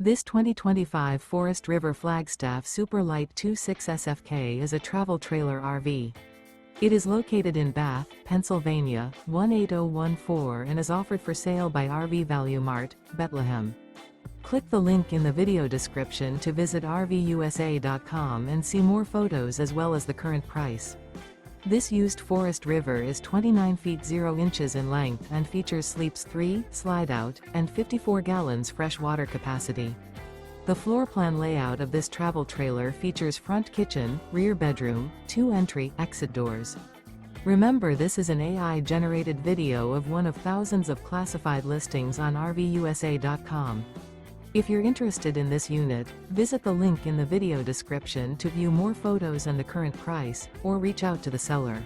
This 2025 Forest River Flagstaff Super Lite 26 SFK is a travel trailer RV. It is located in Bath, Pennsylvania, 18014 and is offered for sale by RV Value Mart, Behtlehem. Click the link in the video description to visit RVUSA.com and see more photos as well as the current price. This used Forest River is 29 feet 0 inches in length and features sleeps 3, Slideout, and 54 gallons fresh water capacity. The floor plan layout of this travel trailer features front kitchen, rear bedroom, 2 entry/exit doors. Remember, this is an AI-generated video of one of thousands of classified listings on RVUSA.com. If you're interested in this unit, visit the link in the video description to view more photos and the current price, or reach out to the seller.